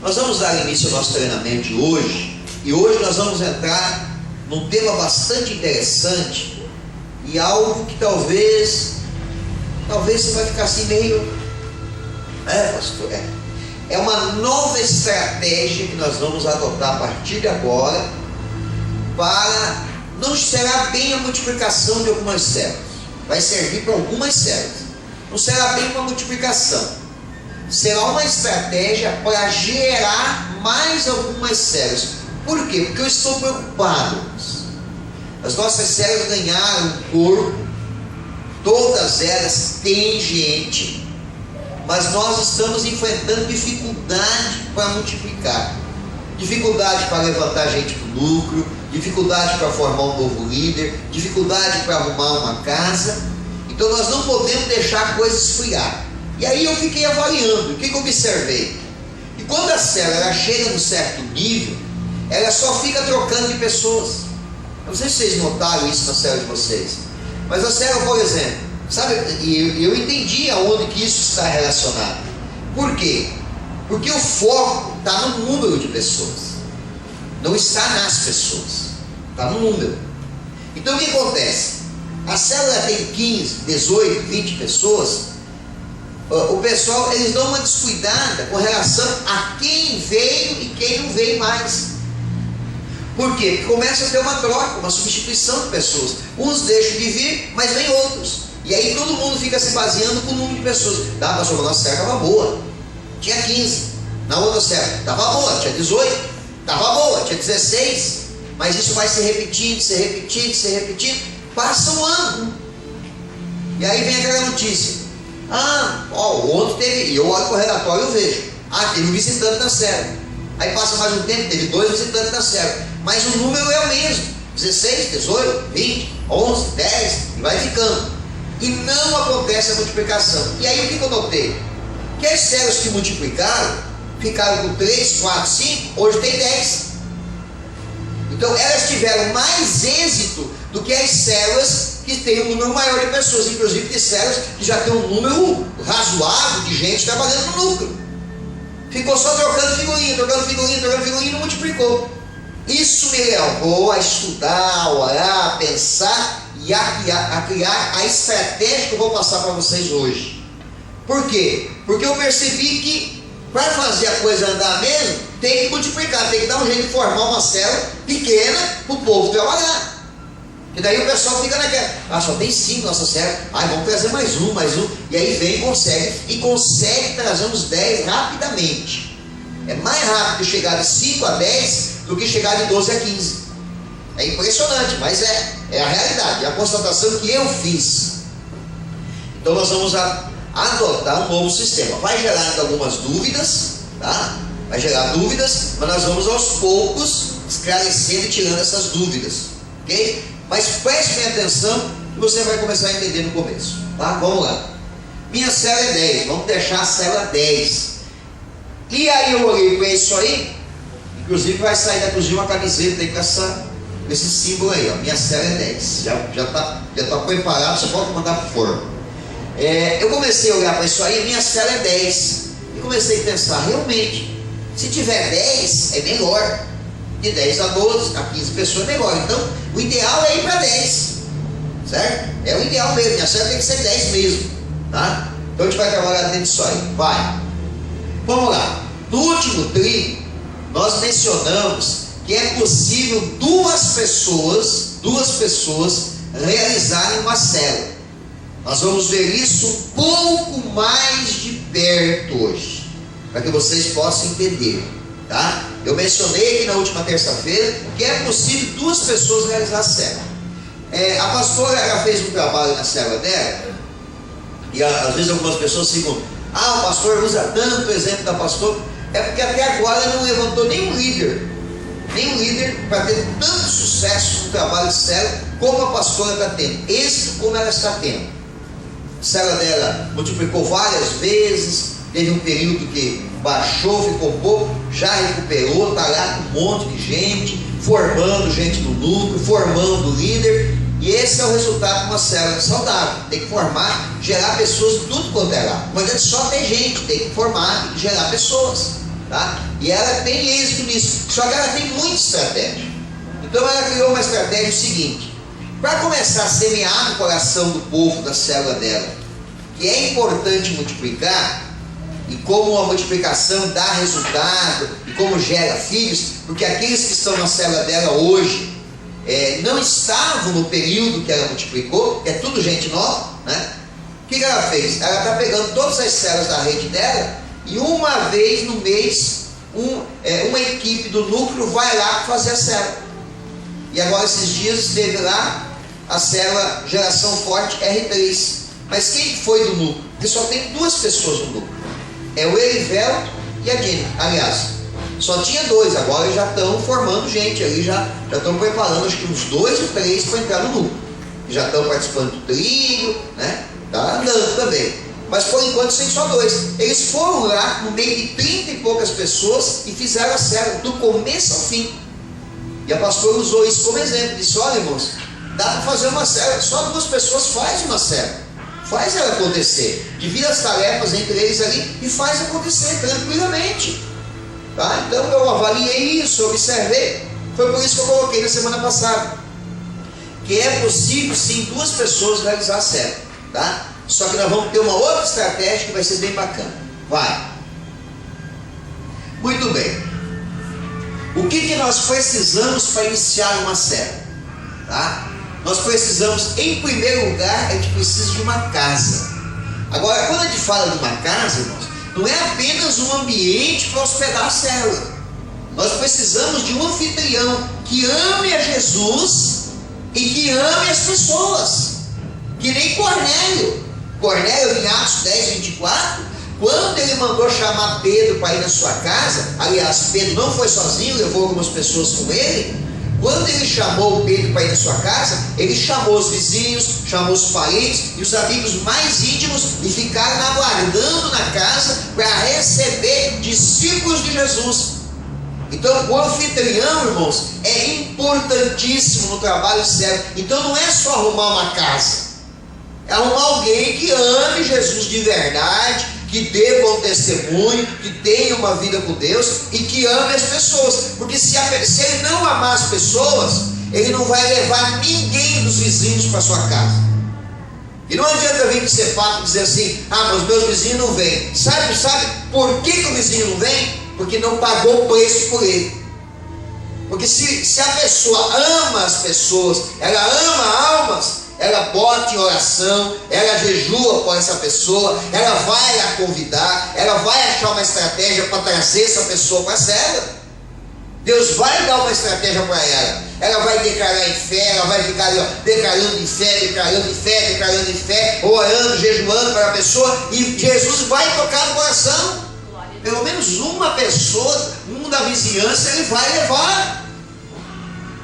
Nós vamos dar início ao nosso treinamento de hoje, e hoje nós vamos entrar num tema bastante interessante e algo que talvez você vai ficar assim meio, pastor, é uma nova estratégia que nós vamos adotar a partir de agora, para, não será bem a multiplicação de algumas células, vai servir para algumas células, não será bem uma multiplicação, será uma estratégia para gerar mais algumas células. Por quê? Porque eu estou preocupado. As nossas células ganharam um corpo, todas elas têm gente, mas nós estamos enfrentando dificuldade para multiplicar, dificuldade para levantar gente para o núcleo, dificuldade para formar um novo líder, dificuldade para arrumar uma casa. Então nós não podemos deixar a coisa esfriar. E aí eu fiquei avaliando, o que eu observei? E quando a célula ela chega num certo nível, ela só fica trocando de pessoas. Eu não sei se vocês notaram isso na célula de vocês, mas a célula, por exemplo, sabe, eu entendi aonde que isso está relacionado. Por quê? Porque o foco está no número de pessoas, não está nas pessoas, está no número. Então o que acontece? A célula tem 15, 18, 20 pessoas. O pessoal, eles dão uma descuidada com relação a quem veio e quem não veio mais. Por quê? Porque começa a ter uma troca, uma substituição de pessoas. Uns deixam de vir, mas vem outros. E aí todo mundo fica se baseando com o número de pessoas. Pastor, a nossa célula estava boa, tinha 15. Na outra célula estava boa, tinha 18. Estava boa, tinha 16. Mas isso vai se repetindo, se repetindo, se repetindo. Passa um ano. E aí vem aquela notícia. O outro teve, e eu olho para o relatório e eu vejo, teve um visitante na célula. Aí passa mais um tempo, teve 2 visitantes na célula, mas o número é o mesmo, 16, 18, 20, 11, 10, e vai ficando, e não acontece a multiplicação. E aí o que eu notei? Que as células que multiplicaram, ficaram com 3, 4, 5, hoje tem 10. Então elas tiveram mais êxito do que as células que têm um número maior de pessoas, inclusive de células que já têm um número razoável de gente trabalhando no núcleo. Ficou só trocando figurinha, e não multiplicou. Isso me levou a estudar, a orar, a pensar e a criar a estratégia que eu vou passar para vocês hoje. Por quê? Porque eu percebi que para fazer a coisa andar mesmo, tem que multiplicar, tem que dar um jeito de formar uma célula pequena para o povo trabalhar. E daí o pessoal fica naquela, só tem 5 nossa célula, vamos trazer mais um, e aí vem e consegue trazer uns 10 rapidamente. É mais rápido chegar de 5 a 10 do que chegar de 12 a 15. É impressionante, mas é a realidade, é a constatação que eu fiz. Então nós vamos adotar um novo sistema. Vai gerar ainda algumas dúvidas, tá? Vai gerar dúvidas, mas nós vamos aos poucos esclarecendo e tirando essas dúvidas, ok? Mas preste bem atenção e você vai começar a entender no começo, tá? Vamos lá. Minha célula é 10, vamos deixar a célula 10. E aí eu olhei para isso aí, inclusive vai sair da cozinha uma camiseta aí com esse símbolo aí, ó. Minha célula é 10. Já tá preparado, você pode mandar para o forno. Eu comecei a olhar para isso aí, minha célula é 10. E comecei a pensar, realmente, se tiver 10 é melhor. De 10 a 12, a 15 pessoas é melhor. Então, o ideal é ir para 10, certo? É o ideal mesmo, minha célula tem que ser 10 mesmo, tá? Então a gente vai trabalhar dentro disso aí, vai. Vamos lá. No último tri, nós mencionamos que é possível duas pessoas realizarem uma célula. Nós vamos ver isso um pouco mais de perto hoje, para que vocês possam entender, tá? Eu mencionei aqui na última terça-feira que é possível duas pessoas realizar a célula. A pastora ela fez um trabalho na célula dela, e às vezes algumas pessoas ficam, o pastor usa tanto o exemplo da pastora. É porque até agora não levantou nenhum líder para ter tanto sucesso no trabalho de célula como a pastora está tendo, êxito como ela está tendo. A célula dela multiplicou várias vezes, teve um período que baixou, ficou pouco, já recuperou, está lá com um monte de gente, formando gente no núcleo, formando líder, e esse é o resultado de uma célula saudável. Tem que formar, gerar pessoas de tudo quanto é lá. Não adianta só ter gente, tem que formar e gerar pessoas. tá? E ela tem êxito nisso, só que ela tem muita estratégia. Então ela criou uma estratégia seguinte: para começar a semear no coração do povo, da célula dela, que é importante multiplicar, e como a multiplicação dá resultado, e como gera filhos, porque aqueles que estão na célula dela hoje não estavam no período que ela multiplicou, é tudo gente nova, né? O que ela fez? Ela está pegando todas as células da rede dela, e uma vez no mês, uma equipe do núcleo vai lá fazer a célula. E agora esses dias teve lá a célula Geração Forte R3. Mas quem foi do núcleo? Porque só tem 2 pessoas no núcleo. É o Erivelto e a Dina. Aliás, só tinha 2, agora já estão formando gente ali, já estão preparando acho que uns 2 ou 3 para entrar no núcleo. Já estão participando do trilho, né? Está andando também. Mas por enquanto tem só 2. Eles foram lá no meio de 30 e poucas pessoas e fizeram a célula do começo ao fim. E a pastora usou isso como exemplo. Disse: olha, irmãos, dá para fazer uma célula, só 2 pessoas faz uma célula. Faz ela acontecer. Divide as tarefas entre eles ali e faz acontecer tranquilamente. Tá? Então eu avaliei isso, observei. Foi por isso que eu coloquei na semana passada, que é possível sim 2 pessoas realizar a célula, tá? Só que nós vamos ter uma outra estratégia que vai ser bem bacana. Vai. Muito bem. O que nós precisamos para iniciar uma célula? Tá? Nós precisamos, em primeiro lugar, a gente precisa de uma casa. Agora, quando a gente fala de uma casa, irmãos, não é apenas um ambiente para hospedar a célula. Nós precisamos de um anfitrião que ame a Jesus e que ame as pessoas. Que nem Cornélio. Cornélio, em Atos 10, 24, quando ele mandou chamar Pedro para ir na sua casa, aliás, Pedro não foi sozinho, levou algumas pessoas com ele. Quando ele chamou Pedro para ir na sua casa, ele chamou os vizinhos, chamou os parentes e os amigos mais íntimos e ficaram aguardando na casa para receber discípulos de Jesus. Então o anfitrião, irmãos, é importantíssimo no trabalho sério. Então não é só arrumar uma casa, é arrumar alguém que ame Jesus de verdade, que dê bom testemunho, que tenha uma vida com Deus e que ame as pessoas. Porque se ele não amar as pessoas, ele não vai levar ninguém dos vizinhos para sua casa. E não adianta vir ser papo e dizer assim: ah, mas meus vizinhos não vêm. Sabe por que o vizinho não vem? Porque não pagou o preço por ele. Porque se a pessoa ama as pessoas, ela ama almas, ela bota em oração, ela jejua por essa pessoa, ela vai a convidar, ela vai achar uma estratégia para trazer essa pessoa para a célula. Deus vai dar uma estratégia para ela. Ela vai declarar em fé, ela vai ficar ali, ó, declarando em fé, declarando em fé, declarando em fé, orando, jejuando para a pessoa, e Jesus vai tocar no coração. Pelo menos uma pessoa, um da vizinhança, ele vai levar.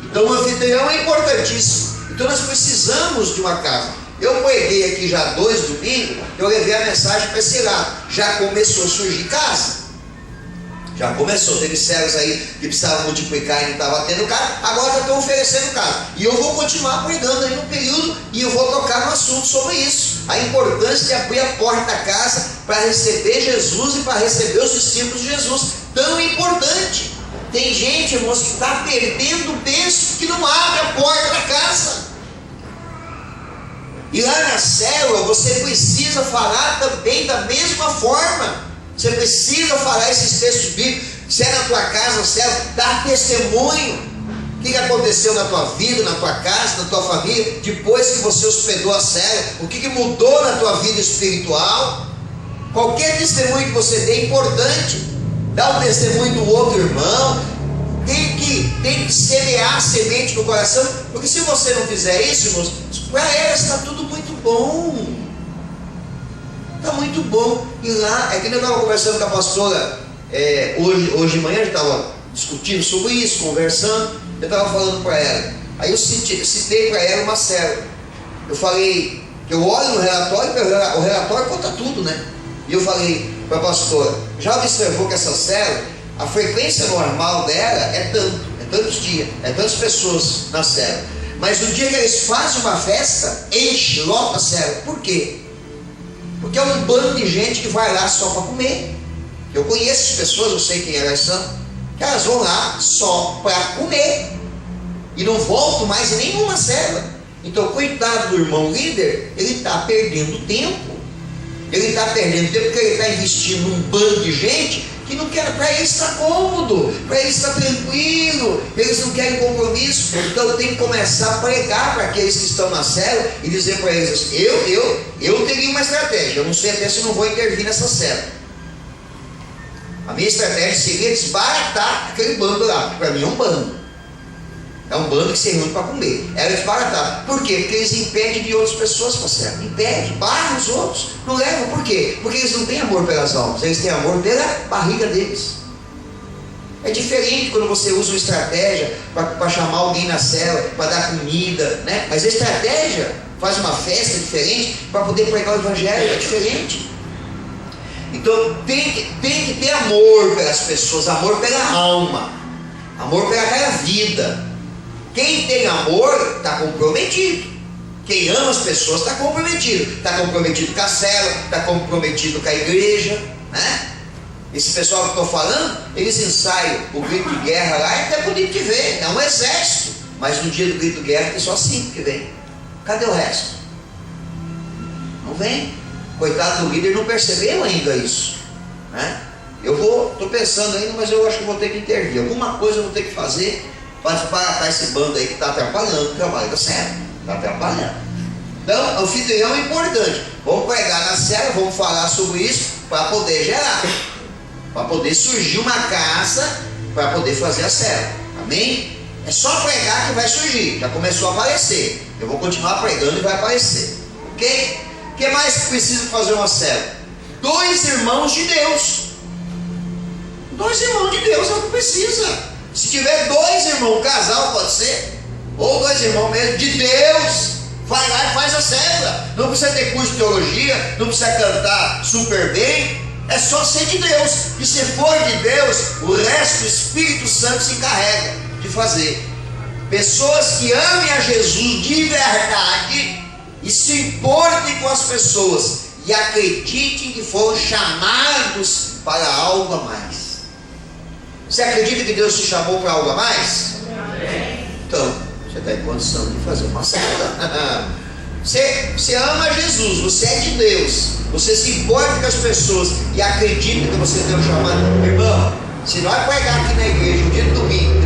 Então o anfitrião é importantíssimo. Então nós precisamos de uma casa. Eu preguei aqui já 2 domingos, eu levei a mensagem para esse lado. Já começou a surgir casa. Já começou, teve células aí que precisavam multiplicar e não estavam tendo casa, agora já estão oferecendo casa. E eu vou continuar pregando aí no período e eu vou tocar no assunto sobre isso. A importância de abrir a porta da casa para receber Jesus e para receber os discípulos de Jesus. Tão importante. Tem gente, irmãos, que está perdendo o berço, que não abre a porta da casa. E lá na célula você precisa falar também da mesma forma. Você precisa falar esses textos bíblicos. Se é na tua casa, célula, dá testemunho. O que aconteceu na tua vida, na tua casa, na tua família, depois que você hospedou a célula? O que mudou na tua vida espiritual? Qualquer testemunho que você dê é importante. Dá o testemunho do outro irmão. Tem que semear a semente no coração. Porque se você não fizer isso, irmãos, para elas está tudo muito bom. Está muito bom. E lá, é que eu estava conversando com a pastora hoje de manhã, a gente estava discutindo sobre isso, conversando. Eu estava falando para ela. Aí eu citei para ela uma célula. Eu falei, que eu olho no relatório, o relatório conta tudo, né? E eu falei para a pastora: já observou que essa célula, a frequência normal dela é tantos dias, é tantas pessoas na célula. Mas no dia que eles fazem uma festa, enche, lota a célula. Por quê? Porque é um bando de gente que vai lá só para comer. Eu conheço as pessoas, eu sei quem elas são, que elas vão lá só para comer e não voltam mais em nenhuma célula. Então, coitado do irmão líder, ele está perdendo tempo. Ele está perdendo tempo porque ele está investindo num bando de gente que não quer, para ele estar cômodo, para ele estar tranquilo, eles não querem compromisso. Então eu tenho que começar a pregar para aqueles que estão na célula e dizer para eles assim, eu teria uma estratégia, eu não sei até se eu não vou intervir nessa célula. A minha estratégia seria desbaratar aquele bando lá, para mim é um bando. É um bando que se reúne para comer. Era desbaratado. Por quê? Porque eles impedem de outras pessoas para ser. Impede, barram os outros. Não levam. Por quê? Porque eles não têm amor pelas almas. Eles têm amor pela barriga deles. É diferente quando você usa uma estratégia para chamar alguém na cela, para dar comida, né? Mas a estratégia faz uma festa diferente para poder pregar o evangelho. É diferente. Então tem que ter amor pelas pessoas, amor pela alma, amor pela vida. Quem tem amor está comprometido. Quem ama as pessoas está comprometido. Está comprometido com a célula, está comprometido com a igreja, né? Esse pessoal que eu estou falando, eles ensaiam o grito de guerra lá, é até bonito de ver, é um exército. Mas no dia do grito de guerra tem só 5 que vem. Cadê o resto? Não vem. Coitado do líder, não percebeu ainda isso, né? Estou pensando ainda, mas eu acho que vou ter que intervir. Alguma coisa eu vou ter que fazer para desbaratar esse bando aí que está atrapalhando o trabalho da célula. Está atrapalhando. Então, anfitrião é importante. Vamos pregar na célula, vamos falar sobre isso para poder gerar, para poder surgir uma casa para poder fazer a célula. Amém? É só pregar que vai surgir. Já começou a aparecer. Eu vou continuar pregando e vai aparecer. Ok? O que mais que precisa fazer uma célula? 2 irmãos de Deus. 2 irmãos de Deus é o que precisa. Se tiver 2 irmãos, um casal pode ser, ou 2 irmãos mesmo, de Deus, vai lá e faz a célula. Não precisa ter curso de teologia, não precisa cantar super bem, é só ser de Deus. E se for de Deus, o resto, o Espírito Santo se encarrega de fazer. Pessoas que amem a Jesus de verdade e se importem com as pessoas e acreditem que foram chamados para algo a mais. Você acredita que Deus te chamou para algo a mais? Amém. Então, você está em condição de fazer uma célula. Você ama Jesus, você é de Deus, você se importa com as pessoas e acredita que você tem um chamado. Irmão, se nós pregar aqui na igreja, no dia de domingo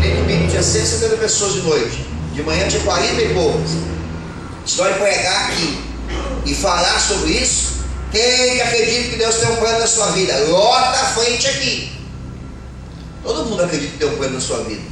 tinha 170 pessoas de noite, de manhã tinha 40 e poucas. Se nós pregar aqui e falar sobre isso, quem acredita que Deus tem um plano na sua vida, lota a frente aqui. Todo mundo acredita que tem um plano na sua vida.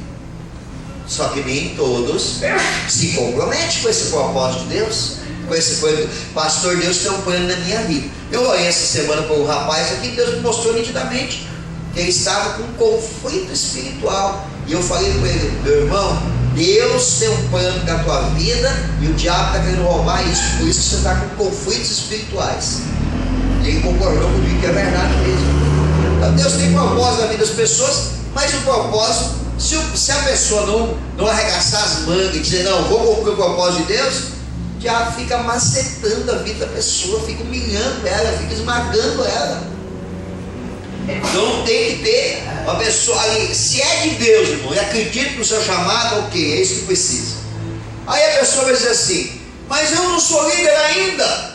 Só que nem todos se comprometem com esse propósito de Deus. Com esse plano. Pastor, Deus tem um plano na minha vida. Eu olhei essa semana para um rapaz aqui, Deus me mostrou nitidamente que ele estava com um conflito espiritual. E eu falei para ele, meu irmão, Deus tem um plano da tua vida e o diabo está querendo roubar isso. Por isso que você está com conflitos espirituais. E ele concordou comigo que é verdade mesmo. Então Deus tem propósito na vida das pessoas, mas o propósito, se a pessoa não arregaçar as mangas e dizer, não, vou cumprir o propósito de Deus, o diabo fica macetando a vida da pessoa, fica humilhando ela, fica esmagando ela. Então tem que ter uma pessoa ali, se é de Deus, irmão, e acredita no seu chamado, ok, é isso que precisa. Aí a pessoa vai dizer assim, mas eu não sou líder ainda.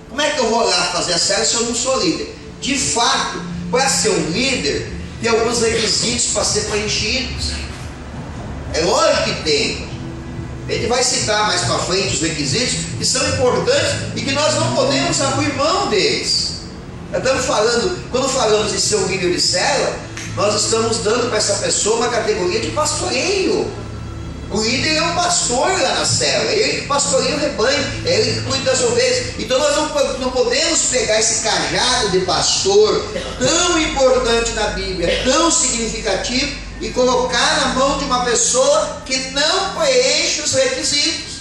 Como é que eu vou lá fazer a célula se eu não sou líder? De fato, para ser um líder, tem alguns requisitos para ser preenchidos. É lógico que tem. Ele vai citar mais para frente os requisitos que são importantes e que nós não podemos abrir mão deles. Nós estamos falando, quando falamos em ser um líder de célula, nós estamos dando para essa pessoa uma categoria de pastoreio. O líder é um pastor lá na célula, é ele que pastoreia o rebanho, é ele que cuida das ovelhas. Então nós não podemos pegar esse cajado de pastor tão importante na Bíblia, tão significativo, e colocar na mão de uma pessoa que não preenche os requisitos.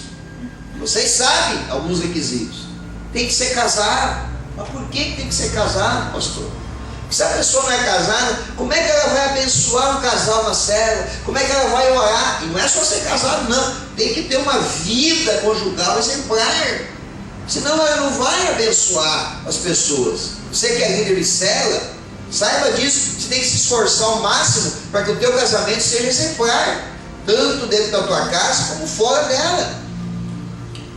Vocês sabem alguns requisitos. Tem que ser casado. Mas por que tem que ser casado, pastor? Porque se a pessoa não é casada, como é que ela vai abençoar um casal na célula? Como é que ela vai orar? E não é só ser casado, não. Tem que ter uma vida conjugal exemplar. Senão ela não vai abençoar as pessoas. Você que é líder de célula, Saiba disso, você tem que se esforçar ao máximo para que o teu casamento seja exemplar, tanto dentro da tua casa como fora dela,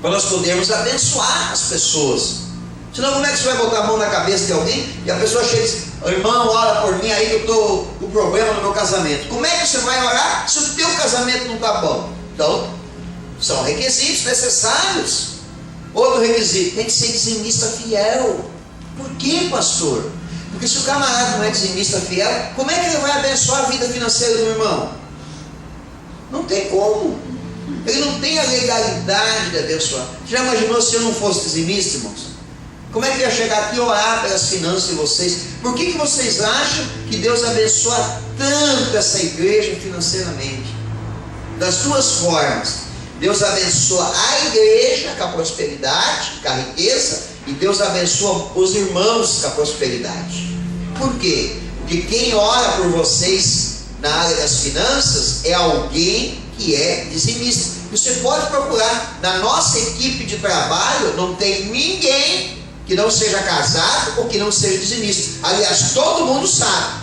para nós podermos abençoar as pessoas. Senão, como é que você vai botar a mão na cabeça de alguém e a pessoa chega e diz: irmão, ora por mim aí que eu estou com problema no meu casamento? Como é que você vai orar se o teu casamento não está bom? Então, são requisitos necessários. Outro requisito: tem que ser dizimista fiel. Por quê, pastor? Porque se o camarada não é dizimista fiel, como é que ele vai abençoar a vida financeira do irmão? Não tem como. Ele não tem a legalidade de abençoar. Já imaginou se eu não fosse dizimista, irmãos? Como é que eu ia chegar aqui e orar pelas finanças de vocês? Por que vocês acham que Deus abençoa tanto essa igreja financeiramente? Das duas formas. Deus abençoa a igreja com a prosperidade, com a riqueza, e Deus abençoa os irmãos com a prosperidade. Por quê? Porque quem ora por vocês na área das finanças é alguém que é dizimista. Você pode procurar, na nossa equipe de trabalho não tem ninguém que não seja casado ou que não seja dizimista. Aliás, todo mundo sabe.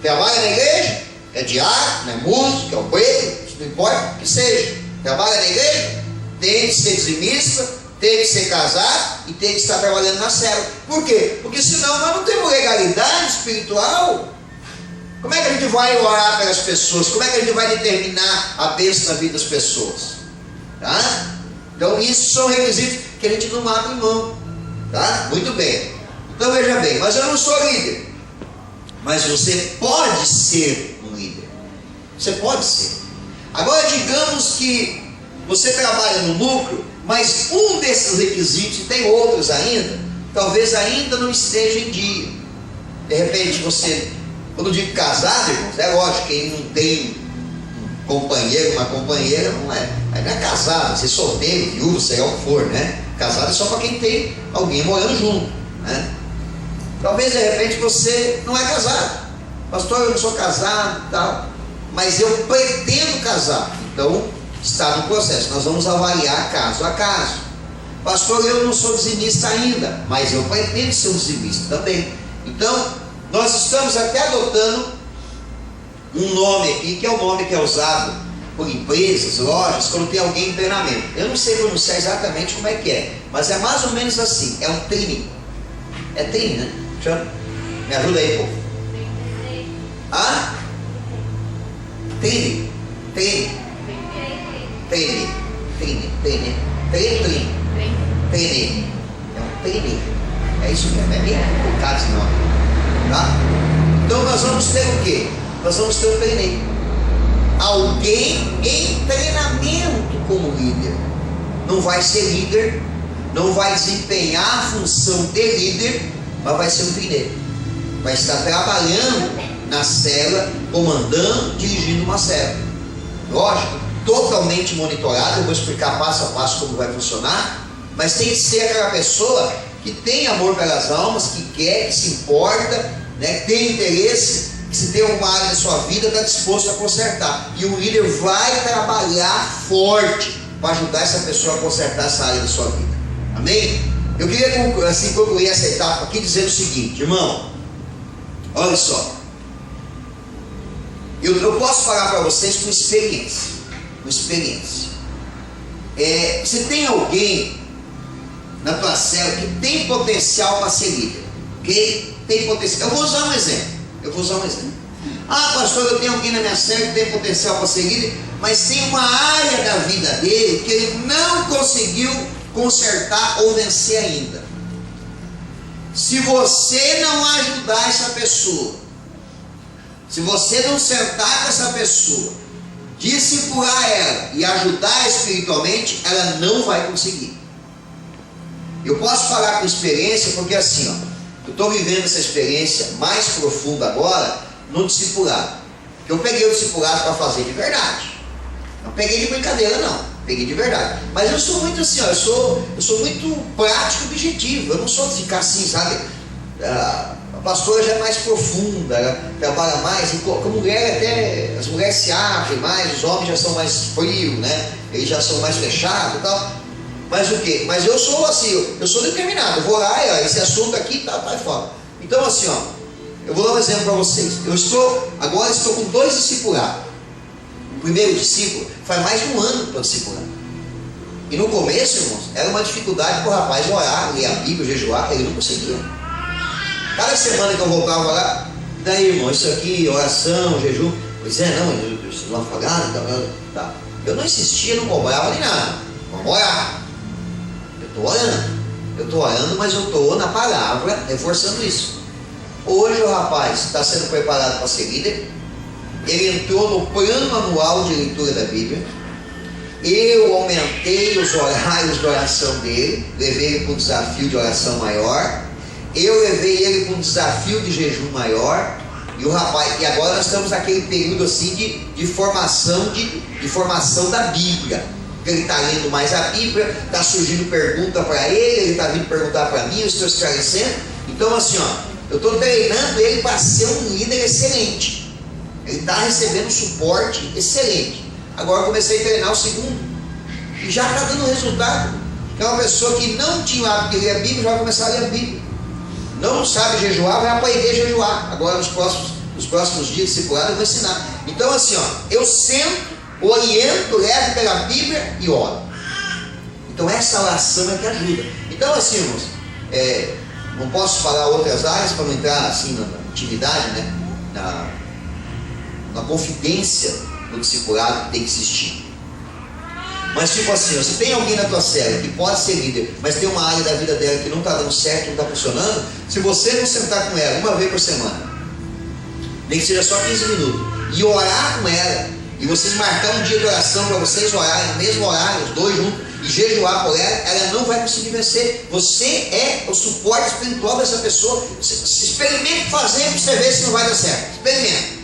Trabalha na igreja, é diácono, é músico, é obreiro, não importa o que seja. Trabalha na igreja, tem que ser dizimista, tem que ser casado e tem que estar trabalhando na célula. Por quê? Porque senão nós não temos legalidade espiritual. Como é que a gente vai orar pelas pessoas? Como é que a gente vai determinar a bênção na vida das pessoas? Tá? Então isso são requisitos que a gente não abre mão. Tá? Muito bem. Então veja bem, mas eu não sou líder. Mas você pode ser um líder. Você pode ser. Agora digamos que você trabalha no lucro, mas um desses requisitos, e tem outros ainda, talvez ainda não esteja em dia. De repente você, quando eu digo casado, irmãos, é lógico, quem não tem um companheiro, uma companheira, não é casado, você é solteiro, viúvo, sei lá o que for, né? Casado é só para quem tem alguém morando junto, né? Talvez de repente você não é casado. Pastor, eu não sou casado e tal, mas eu pretendo casar. Então está no processo, nós vamos avaliar caso a caso. Pastor, eu não sou dizimista ainda, mas eu pretendo ser um dizimista também. Então nós estamos até adotando um nome aqui, que é o nome que é usado por empresas, lojas, quando tem alguém em treinamento. Eu não sei pronunciar exatamente como é que é, mas é mais ou menos assim, é um training. É training, né? Me ajuda aí, povo. Training. É um training. É isso mesmo, é meio complicado esse nome. Tá? Então nós vamos ter o quê? Nós vamos ter um training. Alguém em treinamento como líder. Não vai ser líder, não vai desempenhar a função de líder, mas vai ser um training. Vai estar trabalhando na célula, comandando, dirigindo uma célula. Lógico, totalmente monitorado. Eu vou explicar passo a passo como vai funcionar, mas tem que ser aquela pessoa que tem amor pelas almas, que quer, que se importa, né, que tem interesse, que se tem uma área da sua vida, está disposto a consertar. E o líder vai trabalhar forte para ajudar essa pessoa a consertar essa área da sua vida. Amém? Eu queria assim concluir essa etapa aqui dizendo o seguinte, irmão, olha só. Eu posso falar para vocês com experiência. Você tem alguém na tua célula que tem potencial para ser líder, ok? Tem potencial. Eu vou usar um exemplo. Pastor, eu tenho alguém na minha célula que tem potencial para ser líder, mas tem uma área da vida dele que ele não conseguiu consertar ou vencer ainda. Se você não ajudar essa pessoa, se você não sentar com essa pessoa, discipular ela e ajudar espiritualmente, ela não vai conseguir. Eu posso falar com experiência, porque assim, eu estou vivendo essa experiência mais profunda agora no discipulado. Eu peguei o discipulado para fazer de verdade. Não peguei de brincadeira, não. Peguei de verdade. Mas eu sou muito assim, eu sou muito prático e objetivo. Eu não sou de ficar assim, sabe? A pastora já é mais profunda, ela trabalha mais. E com a mulher até, as mulheres se abrem mais, os homens já são mais frios, né? Eles já são mais fechados e tal. Mas o quê? Mas eu sou assim, eu sou determinado. Eu vou lá e esse assunto aqui tá fora. Então assim, ó, eu vou dar um exemplo para vocês. Agora estou com 2 discipulados. O primeiro discípulo faz mais de 1 ano para discipular. E no começo, irmãos, era uma dificuldade para o rapaz orar, ler a Bíblia, jejuar, ele não conseguia. Cada semana que eu voltava lá, daí, irmão, isso aqui, oração, jejum. Pois é, não, vocês vão falar, tá. Eu não insistia, não cobrava nem nada. Vamos orar. Eu estou orando, mas eu estou na palavra, reforçando isso. Hoje o rapaz está sendo preparado para ser líder. Ele entrou no plano anual de leitura da Bíblia. Eu aumentei os horários de oração dele, levei ele para um desafio de oração maior. Eu levei ele para um desafio de jejum maior. E o rapaz, e agora nós estamos naquele período assim de formação da Bíblia. Ele está lendo mais a Bíblia, está surgindo pergunta para ele está vindo perguntar para mim, eu estou esclarecendo. Então assim, ó, eu estou treinando ele para ser um líder excelente. Ele está recebendo suporte excelente. Agora eu comecei a treinar o segundo. E já está dando resultado. É uma pessoa que não tinha o hábito de ler a Bíblia, já vai começar a ler a Bíblia. Não sabe jejuar, vai aprender a jejuar. Agora nos próximos dias de discipulado eu vou ensinar. Então assim, ó, eu sento, oriento, levo pela Bíblia e oro. Então essa oração é que ajuda. Então assim, irmãos, não posso falar outras áreas para não entrar assim na intimidade, né? Na confidência do discipulado que tem que existir. Mas tipo assim, se tem alguém na tua célula que pode ser líder, mas tem uma área da vida dela que não está dando certo, não está funcionando, se você não sentar com ela uma vez por semana, nem que seja só 15 minutos, e orar com ela, e vocês marcar um dia de oração para vocês orarem no mesmo horário, os dois juntos, e jejuar por ela não vai conseguir vencer. Você é o suporte espiritual dessa pessoa. Experimente fazer para você ver se não vai dar certo. Experimente.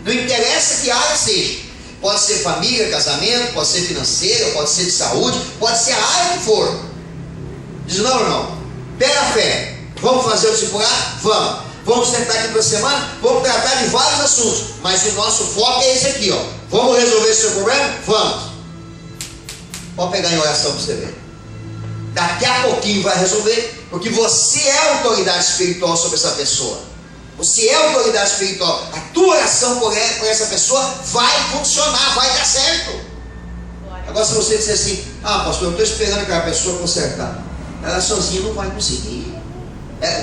Não interessa que área seja. Pode ser família, casamento, pode ser financeira, pode ser de saúde, pode ser a área que for. Diz, não, irmão, pega a fé. Vamos fazer o discipulado? Vamos. Vamos sentar aqui toda semana, vamos tratar de vários assuntos. Mas o nosso foco é esse aqui, ó. Vamos resolver esse seu problema? Vamos. Pode pegar em oração para você ver. Daqui a pouquinho vai resolver, porque você é a autoridade espiritual sobre essa pessoa. Você é a autoridade espiritual. A tua oração por essa pessoa vai funcionar, vai dar certo. Agora se você disser assim, pastor, eu estou esperando aquela pessoa consertar, ela sozinha não vai conseguir.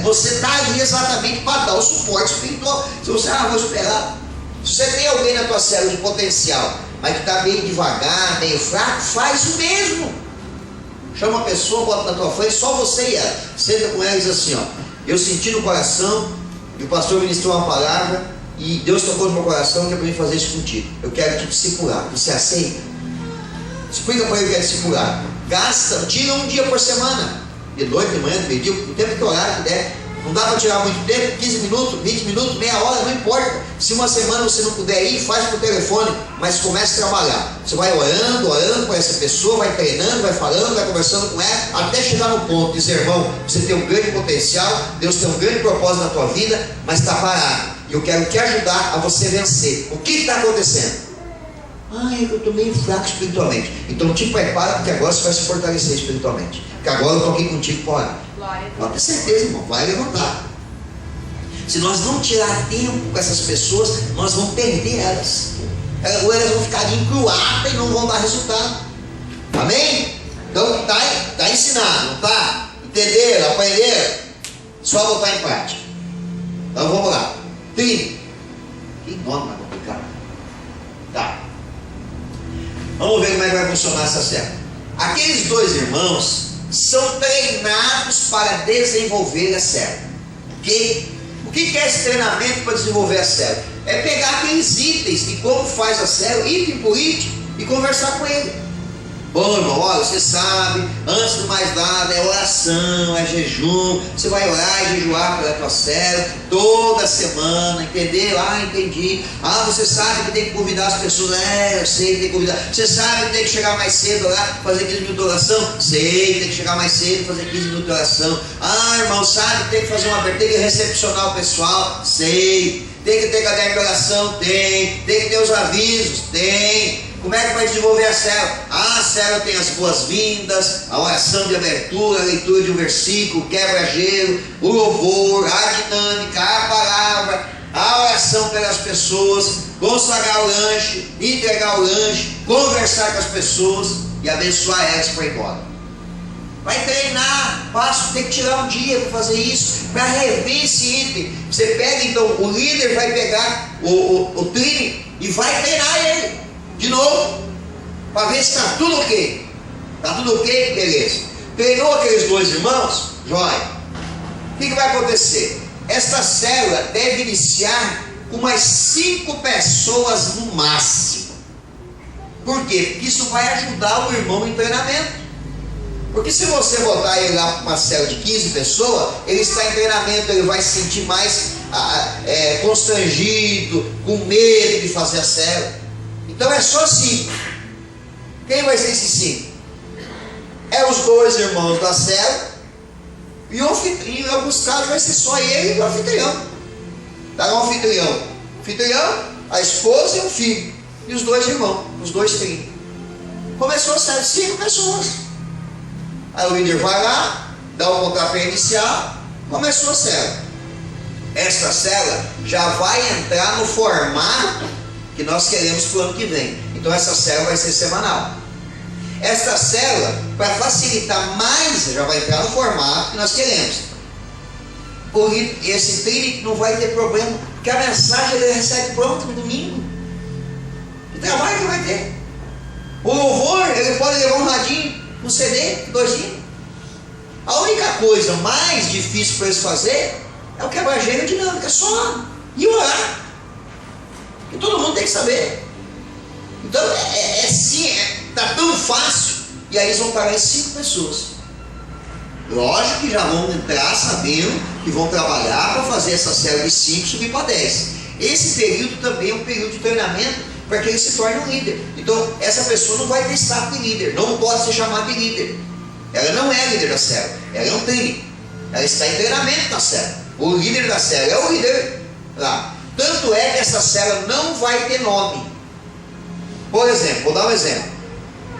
Você está ali exatamente para dar o suporte espiritual. Se você, vou esperar. Se você tem alguém na tua célula de potencial, mas que está meio devagar, meio fraco, faz o mesmo. Chama uma pessoa, bota na tua frente, só você e ela. Senta com ela e diz assim, ó, eu senti no coração, e o pastor ministrou uma palavra, e Deus tocou no meu coração que é para mim fazer isso contigo. Eu quero te discipular. Você aceita? Explica para ele que é discipular. Gasta, tira um dia por semana. De noite, de manhã, de meio-dia, o tempo que horário que der. Não dá para tirar muito tempo, 15 minutos, 20 minutos, meia hora, não importa. Se uma semana você não puder ir, faz por telefone, mas comece a trabalhar. Você vai orando com essa pessoa, vai treinando, vai falando, vai conversando com ela, até chegar no ponto de dizer, irmão, você tem um grande potencial, Deus tem um grande propósito na tua vida, mas está parado. E eu quero te ajudar a você vencer. O que está acontecendo? Eu estou meio fraco espiritualmente. Então te prepara, porque agora você vai se fortalecer espiritualmente. Porque agora eu estou aqui contigo para orar. Pode ter certeza, irmão, vai levantar. Se nós não tirar tempo com essas pessoas, nós vamos perder elas. Ou elas vão ficar encruadas e não vão dar resultado. Amém? Então está ensinado, não está? Entenderam? Aprenderam? Só botar em prática. Então vamos lá. 30. Que nome mais complicado. Tá. Vamos ver como é que vai funcionar essa célula. Aqueles 2 irmãos são treinados para desenvolver a célula. O que é esse treinamento para desenvolver a célula? É pegar aqueles itens de como faz a célula, item por item, e conversar com ele. Bom, irmão, olha, você sabe, antes de mais nada é oração, é jejum. Você vai orar e jejuar pela tua célula toda semana, entendeu? Entendi. Você sabe que tem que convidar as pessoas. Eu sei que tem que convidar. Você sabe que tem que chegar mais cedo lá, fazer 15 minutos de oração? Sei que tem que chegar mais cedo, fazer 15 minutos de oração. Irmão, sabe que tem que fazer uma abertura, tem que recepcionar o pessoal? Sei. Tem que ter caderno de oração? Tem que ter os avisos? Tem. Como é que vai desenvolver a célula? A célula tem as boas-vindas, a oração de abertura, a leitura de um versículo, quebra-gelo, o louvor, a dinâmica, a palavra, a oração pelas pessoas, consagrar o lanche, entregar o lanche, conversar com as pessoas e abençoar elas para ir embora. Vai treinar, tem que tirar um dia para fazer isso, para rever esse item. Você pega então, o líder vai pegar o trine e vai treinar ele de novo, para ver se está tudo ok. Está tudo ok? Beleza. Treinou aqueles dois irmãos? Jóia. O que vai acontecer? Esta célula deve iniciar com umas 5 pessoas no máximo. Por quê? Porque isso vai ajudar o irmão em treinamento. Porque se você botar ele lá para uma célula de 15 pessoas, ele está em treinamento, ele vai se sentir mais constrangido, com medo de fazer a célula. Então é só 5. Quem vai ser esses 5? É os 2 irmãos da célula e o anfitrião. Em alguns casos vai ser só ele e o anfitrião. Tá, o anfitrião, a esposa e o filho. E os 2 irmãos, os 2 trinhos. Começou a célula, 5 pessoas. Aí o líder vai lá, dá o pontapé inicial, começou a célula. Esta célula já vai entrar no formato que nós queremos para o ano que vem. Então essa célula vai ser semanal. Esta célula, para facilitar mais, já vai entrar no formato que nós queremos. Esse trine não vai ter problema, porque a mensagem ele recebe pronto no domingo. Que trabalho que vai ter? O louvor, ele pode levar um radinho, um CD, 2 dias. A única coisa mais difícil para eles fazer é o quebra-gelo dinâmico, é só ir orar. E todo mundo tem que saber. Então está tão fácil. E aí eles vão parar em 5 pessoas. Lógico que já vão entrar sabendo que vão trabalhar para fazer essa série de 5 subir para 10. Esse período também é um período de treinamento para que ele se torne um líder. Então essa pessoa não vai ter status de líder, não pode ser chamada de líder. Ela não é líder da célula, ela é um trine. Ela está em treinamento na célula. O líder da célula é o líder lá. Tanto é que essa célula não vai ter nome. Por exemplo, vou dar um exemplo.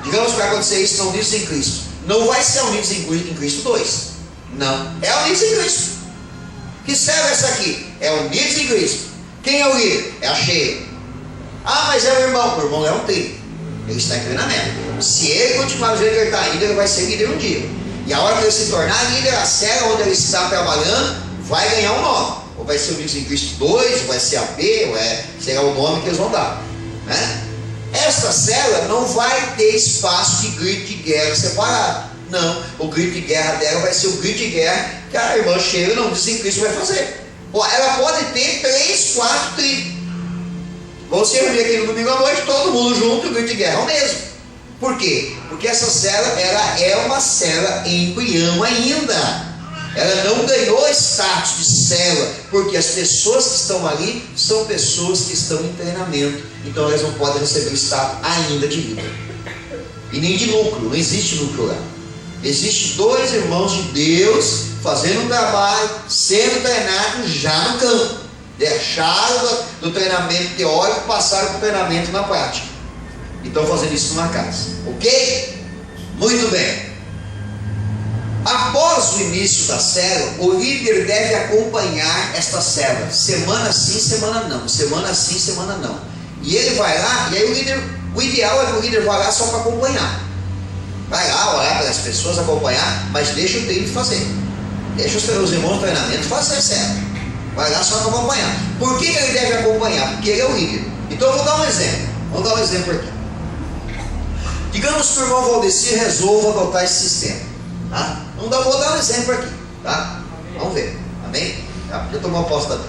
Digamos que vai acontecer isso no Unidos em Cristo. Não vai ser Unidos em Cristo 2. Não, é Unidos em Cristo. Que célula é essa aqui? É Unidos em Cristo. Quem é o líder? É a Sheila. Ah, mas é o irmão é um trine. Ele está em treinamento. Se ele continuar do jeito que ele está indo, ele vai ser líder um dia. E a hora que ele se tornar líder, a célula onde ele está trabalhando vai ganhar um nome. Ou vai ser o Unidos em Cristo 2, ou vai ser a B, ou será o nome que eles vão dar, né? Esta célula não vai ter espaço de grito de guerra separado. Não, o grito de guerra dela vai ser o grito de guerra que a irmã Sheila não diz em Cristo vai fazer. Ela pode ter 3, 4 trios. Vão se reunir aqui no domingo à noite, todo mundo junto, o grito de guerra é o mesmo. Por quê? Porque essa célula, ela é uma célula em embrião ainda. Ela não ganhou status de célula, porque as pessoas que estão ali são pessoas que estão em treinamento. Então elas não podem receber o status ainda de líder. E nem de núcleo, não existe núcleo lá. Existem 2 irmãos de Deus fazendo um trabalho, sendo treinados já no campo. Deixaram do treinamento teórico, passaram para o treinamento na prática. E estão fazendo isso numa casa. Ok? Muito bem. Após o início da célula, o líder deve acompanhar esta célula. Semana sim, semana não. Semana sim, semana não. E ele vai lá, e aí o ideal é que o líder vá lá só para acompanhar. Vai lá, orar para as pessoas, acompanhar, mas deixa o treino fazer. Deixa os irmãos do treinamento fazer a célula. Vai lá só para acompanhar. Por que ele deve acompanhar? Porque ele é o líder. Então eu vou dar um exemplo. Vamos dar um exemplo aqui. Digamos que o irmão Valdecir resolva adotar esse sistema. Tá? Vou dar um exemplo aqui. Tá? Vamos ver. Amém? Já tomou posse da Deus.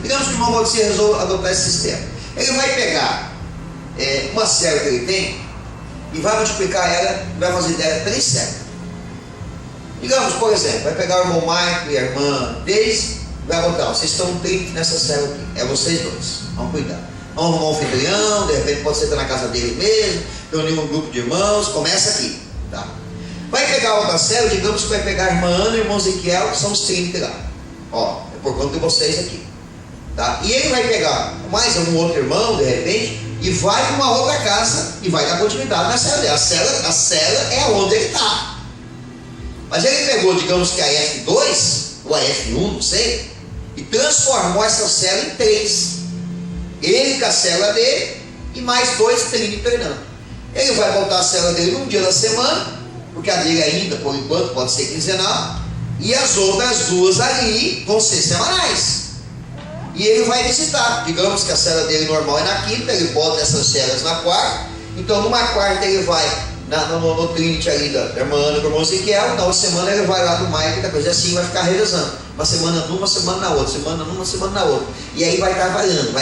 Digamos que o irmão Valdecir resolva adotar esse sistema. Ele vai pegar uma célula que ele tem e vai multiplicar ela, vai fazer dela 3 células. Digamos, por exemplo, vai pegar o irmão Michael e a irmã Deise, vai botar, vocês estão um trip nessa célula aqui, é vocês 2, vamos cuidar. Vamos arrumar um anfitrião, de repente pode ser na casa dele mesmo, reunir um grupo de irmãos, começa aqui, tá? Vai pegar outra célula, digamos que vai pegar a irmã Ana e o irmão Ezequiel, que são os 30 lá. Ó, é por conta de vocês aqui. Tá? E ele vai pegar mais algum outro irmão, de repente, e vai para uma outra casa e vai dar continuidade na célula dele. A célula é onde ele está. Mas ele pegou, digamos que a F2, ou a F1, não sei, e transformou essa célula em 3. Ele com a célula dele e mais 2 Trini treinando. Ele vai voltar a célula dele num dia da semana, porque a dele ainda, por enquanto, pode ser quinzenal, e as outras 2 ali vão ser semanais. E ele vai visitar. Digamos que a célula dele normal é na quinta, ele bota essas células na quarta. Então numa quarta ele vai no Trinity ali da irmã Ana, do irmão Ezequiel. Na outra semana ele vai lá do Mike, da coisa assim, vai ficar revezando. Uma semana numa, semana na outra, semana numa, semana na outra. E aí vai trabalhando.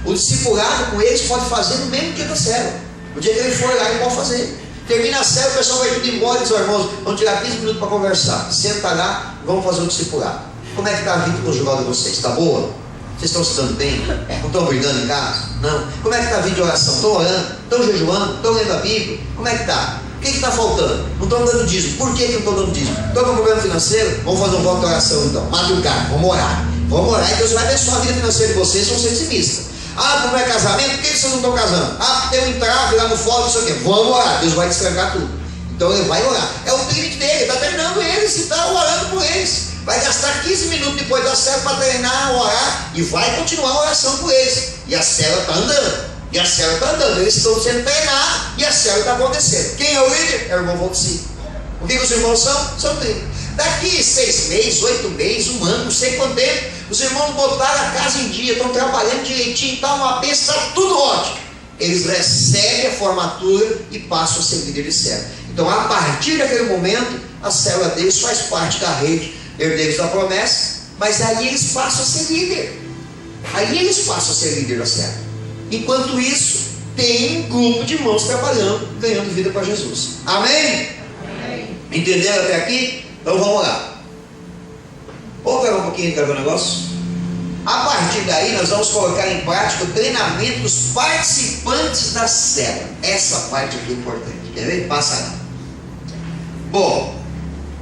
O discipulado com eles pode fazer no mesmo dia da célula. O dia que ele for lá, ele pode fazer. Termina a célula, o pessoal vai tudo embora e diz: irmãos, vamos tirar 15 minutos para conversar. Senta lá, vamos fazer o discipulado. Como é que está a vida conjugal de vocês? Está boa? Vocês estão se dando bem? Não estão brigando em casa? Não. Como é que está a vida de oração? Estão orando? Estão jejuando? Estão lendo a Bíblia? Como é que está? O que está faltando? Não estão dando dízimo. Por que não estão dando dízimo? Estão com problema financeiro? Vamos fazer um voto de oração então. Madrugada, vamos orar. Vamos orar e Deus vai abençoar a vida financeira de vocês, vão ser dizimistas. Ah, não é casamento? Por que vocês não estão casando? Ah, porque tem um entrave lá no fórum, não sei o quê. Vamos orar, Deus vai destrancar tudo. Então ele vai orar. É o Trinity dele, está treinando eles e está orando por eles. Vai gastar 15 minutos depois da célula para treinar, orar, e vai continuar a oração com eles. E a célula está andando. Eles estão sendo treinados e a célula está acontecendo. Quem é o líder? É o irmão Valdeci. O que os irmãos são? São líderes. Daqui 6 meses, 8 meses, 1 ano, não sei quanto tempo, os irmãos botaram a casa em dia, estão trabalhando direitinho, está uma bênção, está tudo ótimo. Eles recebem a formatura e passam a ser líder de célula. Então, a partir daquele momento, a célula deles faz parte da rede herdeiros da promessa, mas aí eles passam a ser líder. Da célula. Enquanto isso, tem um grupo de irmãos trabalhando, ganhando vida para Jesus. Amém? Amém? Entenderam até aqui? Então vamos lá. Vamos pegar um pouquinho de cada negócio? A partir daí, nós vamos colocar em prática o treinamento dos participantes da célula. Essa parte aqui é importante. Quer ver? Passa lá. Bom,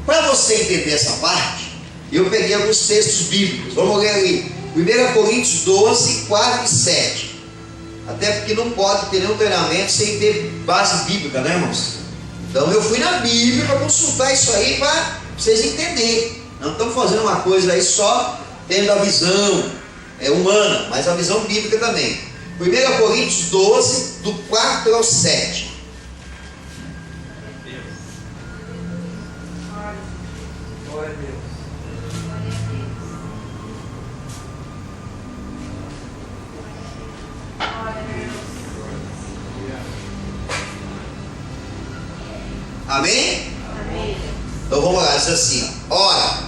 para você entender essa parte, eu peguei alguns textos bíblicos. Vamos ler ali. 1 Coríntios 12, 4 e 7. Até porque não pode ter nenhum treinamento sem ter base bíblica, né, irmãos? Então eu fui na Bíblia para consultar isso aí para vocês entenderem. Não estamos fazendo uma coisa aí só tendo a visão humana, mas a visão bíblica também. 1 Coríntios 12, do 4 ao 7. Glória a Deus. Amém? Amém. Então vamos lá, diz assim: ora,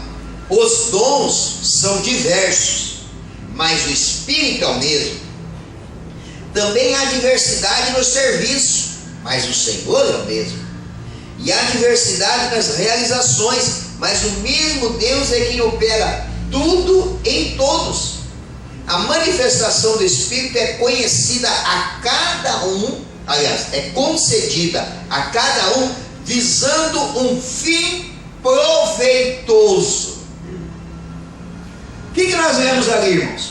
os dons são diversos, mas o Espírito é o mesmo. Também há diversidade no serviço, mas o Senhor é o mesmo. E há diversidade nas realizações, mas o mesmo Deus é quem opera tudo em todos. A manifestação do Espírito é conhecida a cada um, aliás, é concedida a cada um, visando um fim proveitoso. O que nós lemos ali, irmãos?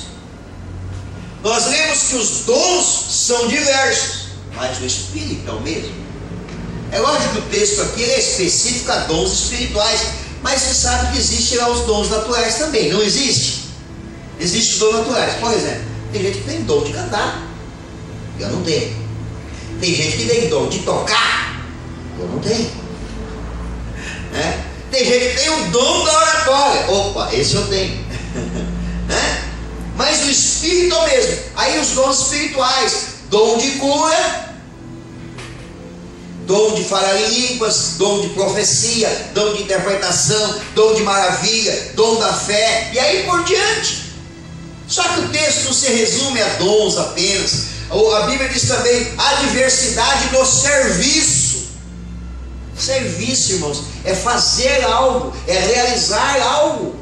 Nós lemos que os dons são diversos, mas o Espírito é o mesmo. É lógico que o texto aqui é específico a dons espirituais, mas você sabe que existem lá os dons naturais também, não existe? Existem os dons naturais. Por exemplo, tem gente que tem dom de cantar, eu não tenho. Tem gente que tem dom de tocar, eu não tenho. Tem gente que tem o dom da oratória, opa, esse eu tenho. Mas o Espírito é o mesmo. Aí os dons espirituais: dom de cura, dom de falar em línguas, dom de profecia, dom de interpretação, dom de maravilha, dom da fé, e aí por diante. Só que o texto não se resume a dons apenas. A Bíblia diz também: a diversidade do serviço. Serviço, irmãos, é fazer algo, é realizar algo.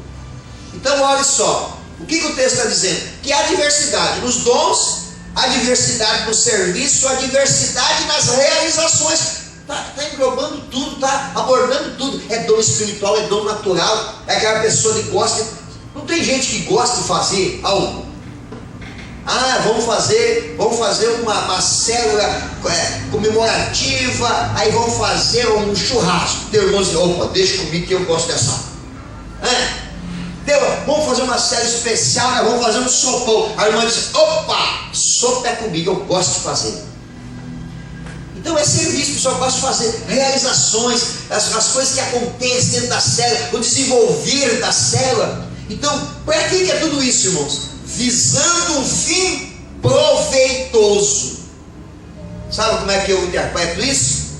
Então olha só, o que o texto está dizendo? Que há diversidade nos dons, há diversidade no serviço, há diversidade nas realizações. Está englobando tudo, está abordando tudo. É dom espiritual, é dom natural. É aquela pessoa que gosta Não tem gente que gosta de fazer algo. Vamos fazer uma célula comemorativa, aí vamos fazer um churrasco. Teu irmão diz, opa, deixa comigo que eu gosto dessa. Vamos fazer uma célula especial, né? Vamos fazer um sopão. A irmã diz, opa, sopa é comigo, eu gosto de fazer. Então é serviço, o pessoal gosta de fazer realizações, as coisas que acontecem dentro da célula, o desenvolver da célula. Então, para que é tudo isso, irmãos? Visando um fim proveitoso. Sabe como é que eu interpreto isso?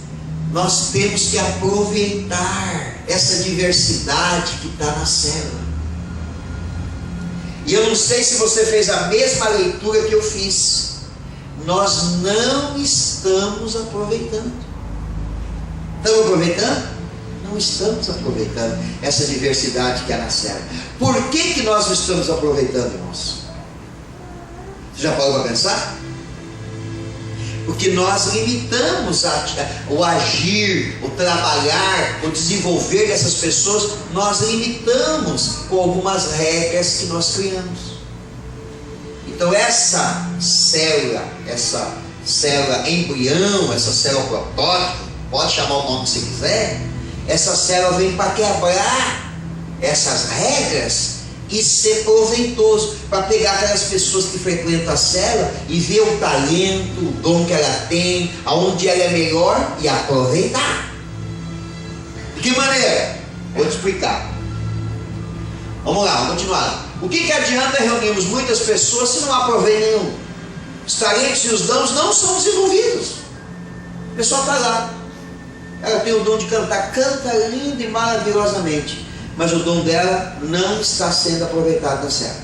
Nós temos que aproveitar essa diversidade que está na célula. E eu não sei se você fez a mesma leitura que eu fiz. Nós não estamos aproveitando. Estamos aproveitando? Não estamos aproveitando essa diversidade que há na célula. Por que nós não estamos aproveitando, irmãos? Você já parou para pensar? Porque nós limitamos o agir, o trabalhar, o desenvolver dessas pessoas. Nós limitamos com algumas regras que nós criamos. Então essa célula embrião, essa célula protótipo, pode chamar o nome que você quiser, essa célula vem para quebrar essas regras e ser proveitoso, para pegar aquelas pessoas que frequentam a célula e ver o talento, o dom que ela tem, aonde ela é melhor e aproveitar. De que maneira? Vou te explicar. Vamos lá, vamos continuar. O que adianta reunirmos muitas pessoas se não há proveito nenhum? Os talentos e os dons não são desenvolvidos. A pessoa está lá, ela tem o dom de cantar, canta lindo e maravilhosamente, mas o dom dela não está sendo aproveitado na célula.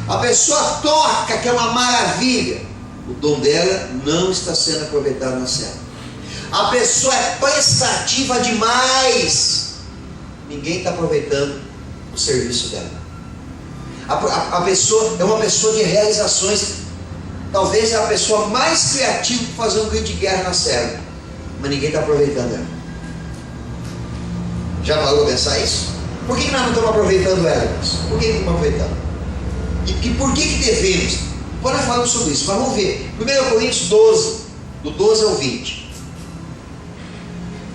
A pessoa toca, que é uma maravilha, o dom dela não está sendo aproveitado na célula. A pessoa é prestativa demais, ninguém está aproveitando o serviço dela. A pessoa é uma pessoa de realizações, talvez é a pessoa mais criativa para fazer um grito de guerra na célula, mas ninguém está aproveitando ela. Já parou a pensar isso? Por que nós não estamos aproveitando ela? Por que não estamos aproveitando? E por que devemos? Agora nós falamos sobre isso, mas vamos ver. 1 Coríntios 12, do 12 ao 20.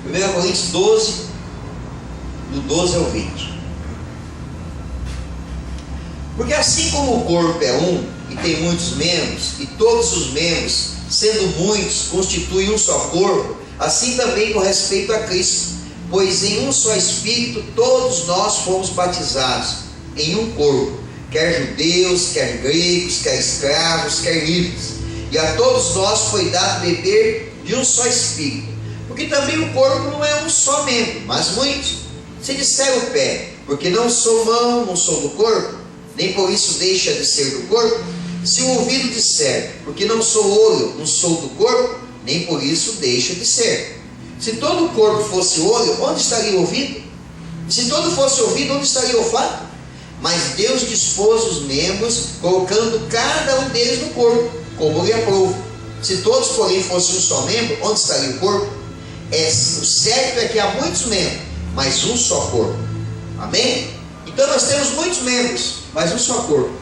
1 Coríntios 12, do 12 ao 20. Porque assim como o corpo é um e tem muitos membros, e todos os membros, sendo muitos, constituem um só corpo, assim também com respeito a Cristo. Pois em um só Espírito todos nós fomos batizados em um corpo, quer judeus, quer gregos, quer escravos, quer livres, e a todos nós foi dado beber de um só Espírito. Porque também o corpo não é um só membro, mas muitos. Se disser o pé, porque não sou mão, não sou do corpo, nem por isso deixa de ser do corpo. Se o ouvido disser, porque não sou olho, não sou do corpo, nem por isso deixa de ser. Se todo o corpo fosse olho, onde estaria o ouvido? E se todo fosse ouvido, onde estaria o olfato? Mas Deus dispôs os membros, colocando cada um deles no corpo, como lhe aprouve. Se todos, porém, fossem um só membro, onde estaria o corpo? O certo é que há muitos membros, mas um só corpo. Amém? Então nós temos muitos membros, mas um só corpo.